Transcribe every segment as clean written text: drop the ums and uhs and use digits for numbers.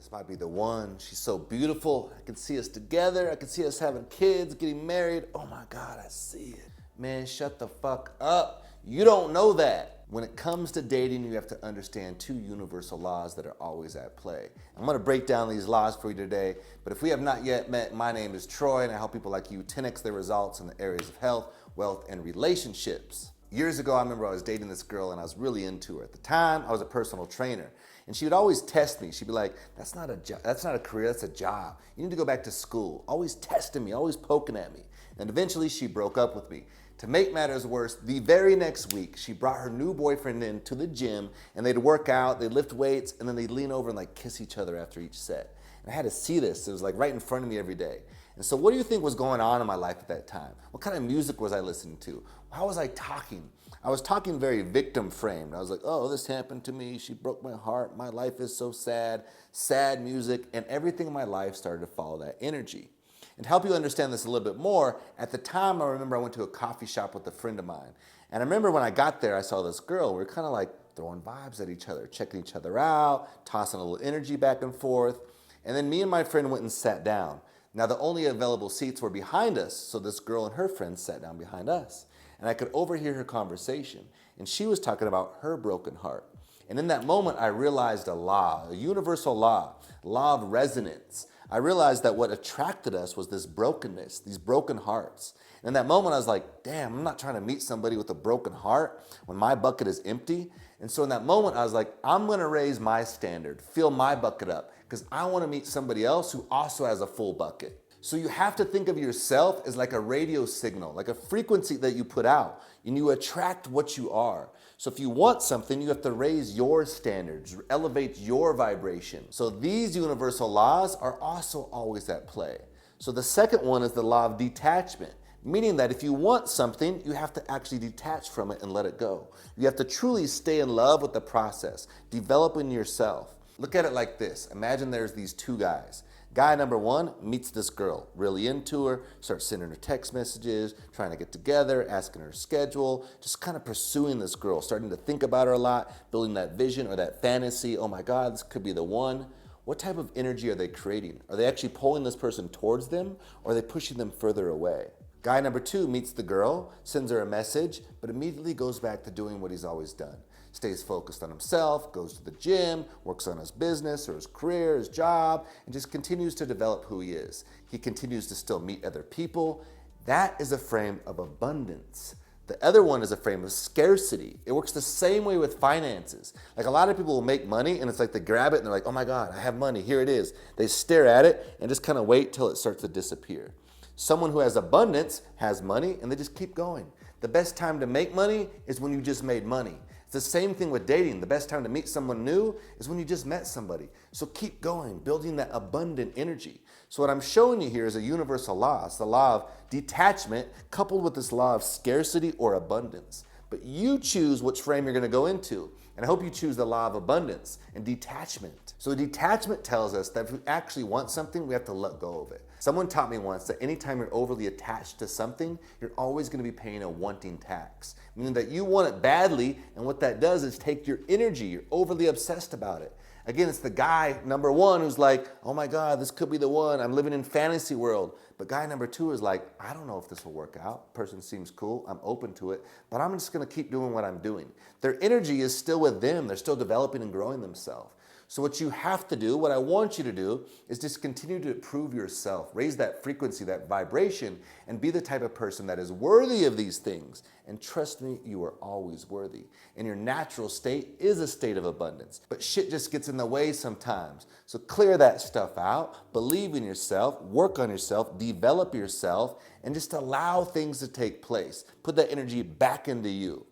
this might be the one. She's so beautiful. I can see us together. I can see us having kids, getting married. Oh my God, I see it. Man, shut the fuck up. You don't know that. When it comes to dating, you have to understand two universal laws that are always at play. I'm gonna break down these laws for you today, but if we have not yet met, my name is Troy, and I help people like you 10x their results in the areas of health, wealth, and relationships. Years ago, I remember I was dating this girl and I was really into her. At the time, I was a personal trainer, and she would always test me. She'd be like, that's not a job, that's not a career, that's a job. You need to go back to school. Always testing me, always poking at me. And eventually she broke up with me. To make matters worse, the very next week, she brought her new boyfriend in to the gym, and they'd work out, they'd lift weights, and then they'd lean over and like kiss each other after each set. And I had to see this. It was like right in front of me every day. And so what do you think was going on in my life at that time? What kind of music was I listening to? How was I talking? I was talking very victim framed. I was like, oh, this happened to me. She broke my heart. My life is so sad. Sad music. And everything in my life started to follow that energy. And to help you understand this a little bit more, at the time I remember I went to a coffee shop with a friend of mine. And I remember when I got there, I saw this girl. We were kind of like throwing vibes at each other, checking each other out, tossing a little energy back and forth. And then me and my friend went and sat down. Now the only available seats were behind us, so this girl and her friends sat down behind us. And I could overhear her conversation. And she was talking about her broken heart. And in that moment, I realized a law, a universal law of resonance. I realized that what attracted us was this brokenness, these broken hearts. And in that moment, I was like, damn, I'm not trying to meet somebody with a broken heart when my bucket is empty. And so in that moment, I was like, I'm gonna raise my standard, fill my bucket up, because I wanna meet somebody else who also has a full bucket. So you have to think of yourself as like a radio signal, like a frequency that you put out, and you attract what you are. So if you want something, you have to raise your standards, elevate your vibration. So these universal laws are also always at play. So the second one is the law of detachment, meaning that if you want something, you have to actually detach from it and let it go. You have to truly stay in love with the process, developing yourself. Look at it like this. Imagine there's these two guys. Guy number one meets this girl, really into her, starts sending her text messages, trying to get together, asking her schedule, just kind of pursuing this girl, starting to think about her a lot, building that vision or that fantasy. Oh my God, this could be the one. What type of energy are they creating? Are they actually pulling this person towards them, or are they pushing them further away? Guy number two meets the girl, sends her a message, but immediately goes back to doing what he's always done. Stays focused on himself, goes to the gym, works on his business or his career, his job, and just continues to develop who he is. He continues to still meet other people. That is a frame of abundance. The other one is a frame of scarcity. It works the same way with finances. Like a lot of people will make money and it's like they grab it and they're like, oh my God, I have money, here it is. They stare at it and just kind of wait till it starts to disappear. Someone who has abundance has money and they just keep going. The best time to make money is when you just made money. It's the same thing with dating. The best time to meet someone new is when you just met somebody. So keep going, building that abundant energy. So what I'm showing you here is a universal law. It's the law of detachment coupled with this law of scarcity or abundance. But you choose which frame you're gonna go into. And I hope you choose the law of abundance and detachment. So detachment tells us that if we actually want something, we have to let go of it. Someone taught me once that anytime you're overly attached to something, you're always gonna be paying a wanting tax. Meaning that you want it badly, and what that does is take your energy. You're overly obsessed about it. Again, it's the guy number one who's like, oh my God, this could be the one. I'm living in fantasy world. But guy number two is like, I don't know if this will work out. Person seems cool. I'm open to it, but I'm just gonna keep doing what I'm doing. Their energy is still with them. They're still developing and growing themselves. So what you have to do, what I want you to do, is just continue to prove yourself, raise that frequency, that vibration, and be the type of person that is worthy of these things. And trust me, you are always worthy. And your natural state is a state of abundance. But shit just gets in the way sometimes. So clear that stuff out, believe in yourself, work on yourself, develop yourself, and just allow things to take place. Put that energy back into you.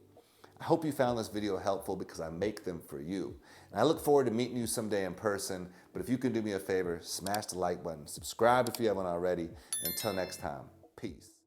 I hope you found this video helpful because I make them for you. And I look forward to meeting you someday in person, but if you can do me a favor, smash the like button, subscribe if you haven't already. Until next time, peace.